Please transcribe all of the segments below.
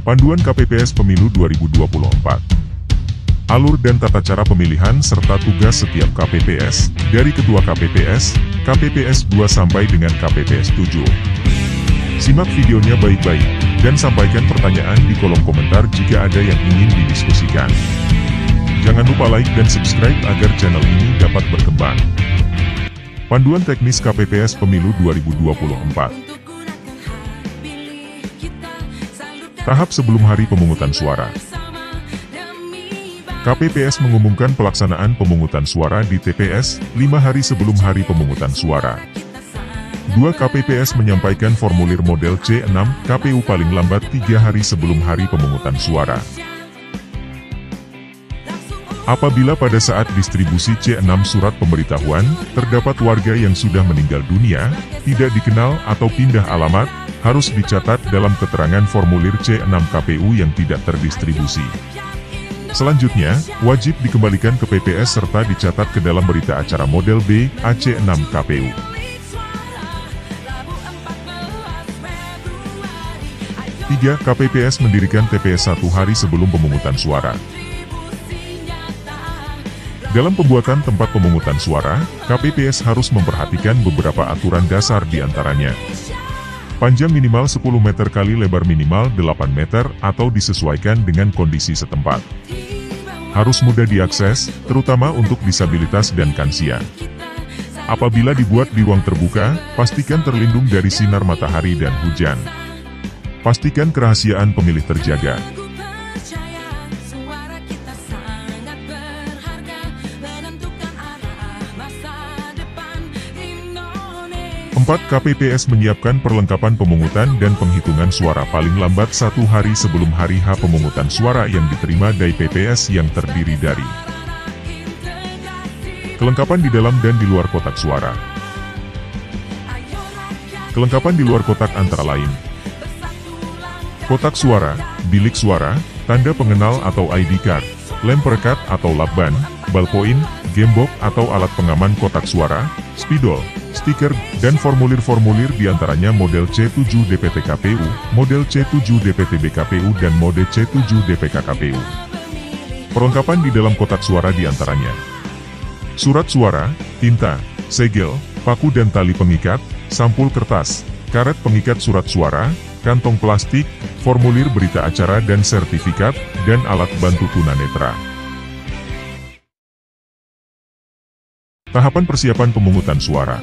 Panduan KPPS Pemilu 2024. Alur dan tata cara pemilihan serta tugas setiap KPPS, dari Ketua KPPS, KPPS 2 sampai dengan KPPS 7. Simak videonya baik-baik, dan sampaikan pertanyaan di kolom komentar jika ada yang ingin didiskusikan. Jangan lupa like dan subscribe agar channel ini dapat berkembang. Panduan teknis KPPS Pemilu 2024. Tahap sebelum hari pemungutan suara. KPPS mengumumkan pelaksanaan pemungutan suara di TPS 5 hari sebelum hari pemungutan suara. 2 KPPS menyampaikan formulir model C6 KPU paling lambat 3 hari sebelum hari pemungutan suara. Apabila pada saat distribusi C6 surat pemberitahuan, terdapat warga yang sudah meninggal dunia, tidak dikenal atau pindah alamat, harus dicatat dalam keterangan formulir C6 KPU yang tidak terdistribusi. Selanjutnya, wajib dikembalikan ke PPS serta dicatat ke dalam berita acara model B, AC6 KPU. Tiga KPPS mendirikan TPS 1 hari sebelum pemungutan suara. Dalam pembuatan tempat pemungutan suara, KPPS harus memperhatikan beberapa aturan dasar diantaranya. Panjang minimal 10 meter kali lebar minimal 8 meter atau disesuaikan dengan kondisi setempat. Harus mudah diakses, terutama untuk disabilitas dan lansia. Apabila dibuat di ruang terbuka, pastikan terlindung dari sinar matahari dan hujan. Pastikan kerahasiaan pemilih terjaga. 4 KPPS menyiapkan perlengkapan pemungutan dan penghitungan suara paling lambat 1 hari sebelum hari H pemungutan suara yang diterima dari PPS yang terdiri dari kelengkapan di dalam dan di luar kotak suara. Kelengkapan di luar kotak antara lain kotak suara, bilik suara, tanda pengenal atau ID card, lem perekat atau lakban, ballpoint, gembok atau alat pengaman kotak suara, spidol, stiker, dan formulir-formulir diantaranya model C7 DPT KPU, model C7 DPTB KPU dan mode C7 DPK KPU. Perlengkapan di dalam kotak suara diantaranya surat suara, tinta, segel, paku dan tali pengikat, sampul kertas, karet pengikat surat suara, kantong plastik, formulir berita acara dan sertifikat, dan alat bantu tunanetra. Tahapan persiapan pemungutan suara.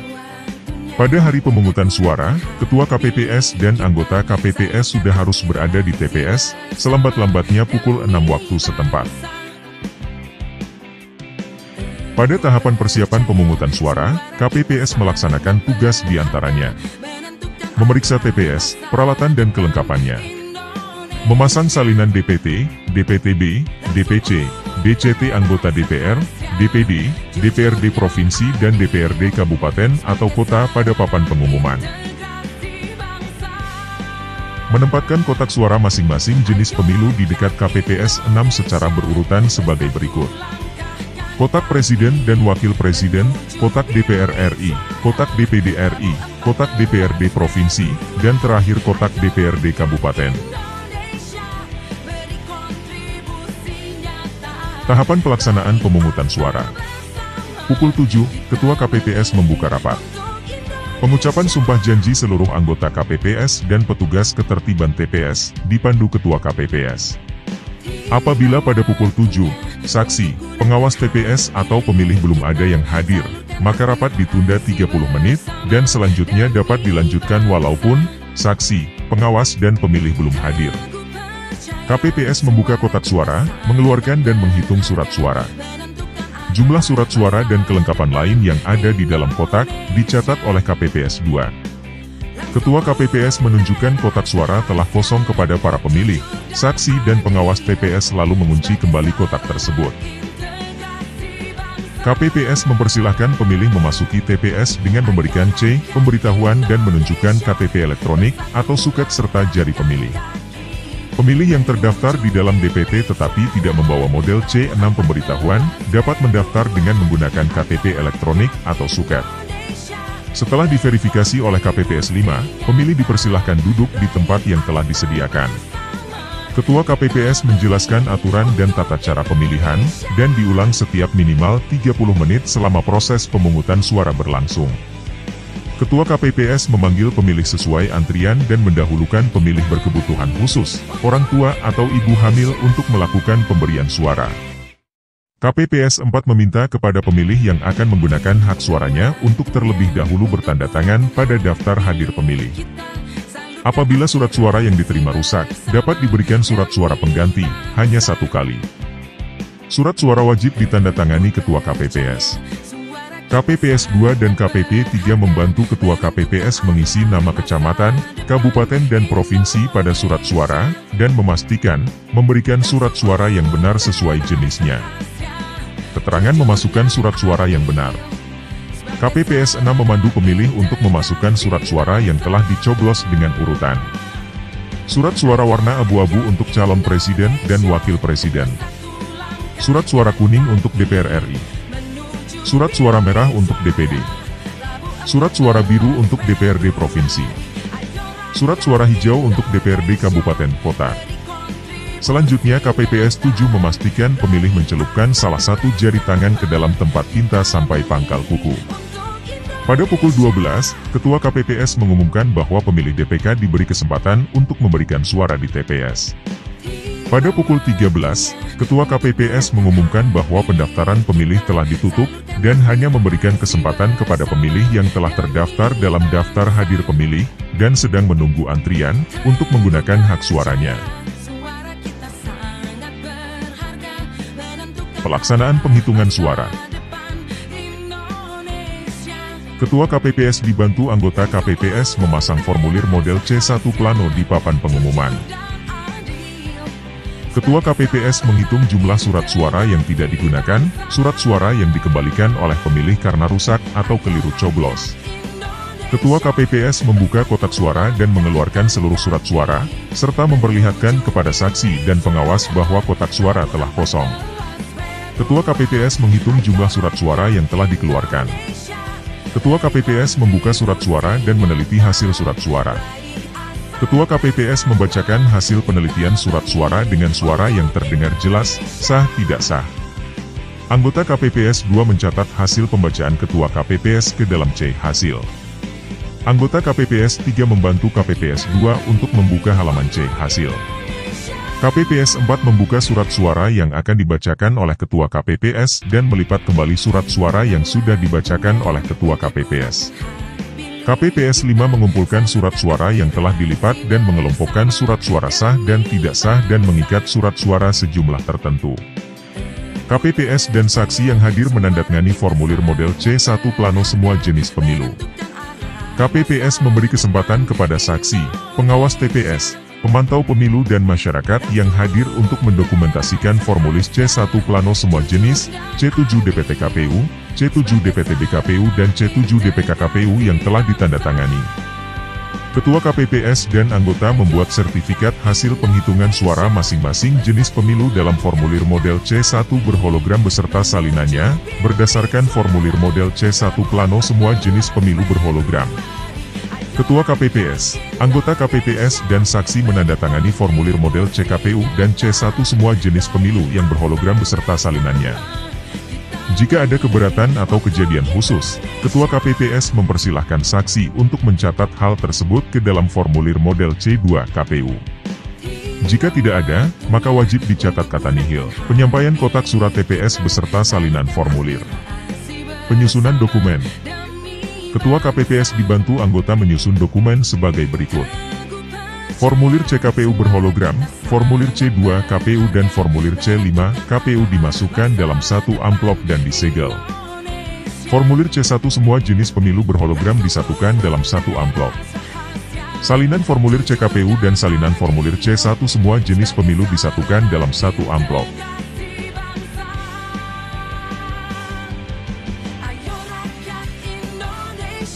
Pada hari pemungutan suara, Ketua KPPS dan anggota KPPS sudah harus berada di TPS, selambat-lambatnya pukul 6 waktu setempat. Pada tahapan persiapan pemungutan suara, KPPS melaksanakan tugas diantaranya memeriksa TPS, peralatan dan kelengkapannya, memasang salinan DPT, DPTB, DPC, DCT anggota DPR, DPD, DPRD Provinsi dan DPRD Kabupaten atau Kota pada papan pengumuman. Menempatkan kotak suara masing-masing jenis pemilu di dekat KPPS 6 secara berurutan sebagai berikut. Kotak Presiden dan Wakil Presiden, kotak DPR RI, kotak DPD RI, kotak DPRD Provinsi, dan terakhir kotak DPRD Kabupaten. Tahapan pelaksanaan pemungutan suara. Pukul 7, Ketua KPPS membuka rapat. Pengucapan sumpah janji seluruh anggota KPPS dan petugas ketertiban TPS, dipandu Ketua KPPS. Apabila pada pukul 7, saksi, pengawas TPS atau pemilih belum ada yang hadir, maka rapat ditunda 30 menit, dan selanjutnya dapat dilanjutkan walaupun saksi, pengawas dan pemilih belum hadir. KPPS membuka kotak suara, mengeluarkan dan menghitung surat suara. Jumlah surat suara dan kelengkapan lain yang ada di dalam kotak, dicatat oleh KPPS 2. Ketua KPPS menunjukkan kotak suara telah kosong kepada para pemilih, saksi dan pengawas TPS lalu mengunci kembali kotak tersebut. KPPS mempersilahkan pemilih memasuki TPS dengan memberikan C, pemberitahuan dan menunjukkan KTP elektronik, atau suket serta jari pemilih. Pemilih yang terdaftar di dalam DPT tetapi tidak membawa model C6 pemberitahuan, dapat mendaftar dengan menggunakan KTP elektronik atau suket. Setelah diverifikasi oleh KPPS 5, pemilih dipersilahkan duduk di tempat yang telah disediakan. Ketua KPPS menjelaskan aturan dan tata cara pemilihan, dan diulang setiap minimal 30 menit selama proses pemungutan suara berlangsung. Ketua KPPS memanggil pemilih sesuai antrian dan mendahulukan pemilih berkebutuhan khusus, orang tua atau ibu hamil untuk melakukan pemberian suara. KPPS 4 meminta kepada pemilih yang akan menggunakan hak suaranya untuk terlebih dahulu bertanda tangan pada daftar hadir pemilih. Apabila surat suara yang diterima rusak, dapat diberikan surat suara pengganti, hanya 1 kali. Surat suara wajib ditandatangani Ketua KPPS. KPPS 2 dan KPP 3 membantu Ketua KPPS mengisi nama kecamatan, kabupaten dan provinsi pada surat suara, dan memastikan, memberikan surat suara yang benar sesuai jenisnya. Keterangan memasukkan surat suara yang benar. KPPS 6 memandu pemilih untuk memasukkan surat suara yang telah dicoblos dengan urutan. Surat suara warna abu-abu untuk calon presiden dan wakil presiden. Surat suara kuning untuk DPR RI. Surat suara merah untuk DPD. Surat suara biru untuk DPRD provinsi. Surat suara hijau untuk DPRD kabupaten kota. Selanjutnya KPPS 7 memastikan pemilih mencelupkan salah satu jari tangan ke dalam tempat tinta sampai pangkal kuku. Pada pukul 12, Ketua KPPS mengumumkan bahwa pemilih DPK diberi kesempatan untuk memberikan suara di TPS. Pada pukul 13, Ketua KPPS mengumumkan bahwa pendaftaran pemilih telah ditutup, dan hanya memberikan kesempatan kepada pemilih yang telah terdaftar dalam daftar hadir pemilih, dan sedang menunggu antrian, untuk menggunakan hak suaranya. Pelaksanaan penghitungan suara. Ketua KPPS dibantu anggota KPPS memasang formulir model C1 plano di papan pengumuman. Ketua KPPS menghitung jumlah surat suara yang tidak digunakan, surat suara yang dikembalikan oleh pemilih karena rusak atau keliru coblos. Ketua KPPS membuka kotak suara dan mengeluarkan seluruh surat suara, serta memperlihatkan kepada saksi dan pengawas bahwa kotak suara telah kosong. Ketua KPPS menghitung jumlah surat suara yang telah dikeluarkan. Ketua KPPS membuka surat suara dan meneliti hasil surat suara. Ketua KPPS membacakan hasil penelitian surat suara dengan suara yang terdengar jelas, sah tidak sah. Anggota KPPS 2 mencatat hasil pembacaan Ketua KPPS ke dalam C hasil. Anggota KPPS 3 membantu KPPS 2 untuk membuka halaman C hasil. KPPS 4 membuka surat suara yang akan dibacakan oleh Ketua KPPS dan melipat kembali surat suara yang sudah dibacakan oleh Ketua KPPS. KPPS 5 mengumpulkan surat suara yang telah dilipat dan mengelompokkan surat suara sah dan tidak sah dan mengikat surat suara sejumlah tertentu. KPPS dan saksi yang hadir menandatangani formulir model C1 plano semua jenis pemilu. KPPS memberi kesempatan kepada saksi, pengawas TPS, pemantau pemilu dan masyarakat yang hadir untuk mendokumentasikan formulir C1 plano semua jenis, C7 DPT KPU, C7 DPT BKPU dan C7 DPK KPU yang telah ditandatangani. Ketua KPPS dan anggota membuat sertifikat hasil penghitungan suara masing-masing jenis pemilu dalam formulir model C1 berhologram beserta salinannya, berdasarkan formulir model C1 plano semua jenis pemilu berhologram. Ketua KPPS, anggota KPPS dan saksi menandatangani formulir model CKPU dan C1 semua jenis pemilu yang berhologram beserta salinannya. Jika ada keberatan atau kejadian khusus, Ketua KPPS mempersilahkan saksi untuk mencatat hal tersebut ke dalam formulir model C2 KPU. Jika tidak ada, maka wajib dicatat kata nihil. Penyampaian kotak surat TPS beserta salinan formulir. Penyusunan dokumen. Ketua KPPS dibantu anggota menyusun dokumen sebagai berikut. Formulir CKPU berhologram, formulir C2 KPU dan formulir C5 KPU dimasukkan dalam satu amplop dan disegel. Formulir C1 semua jenis pemilu berhologram disatukan dalam satu amplop. Salinan formulir CKPU dan salinan formulir C1 semua jenis pemilu disatukan dalam satu amplop.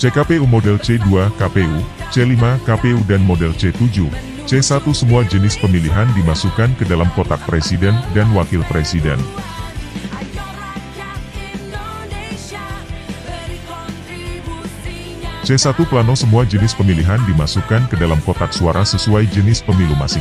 CKPU model C2 KPU, C5 KPU dan model C7, C1 semua jenis pemilihan dimasukkan ke dalam kotak presiden dan wakil presiden. C1 plano semua jenis pemilihan dimasukkan ke dalam kotak suara sesuai jenis pemilu masing-masing.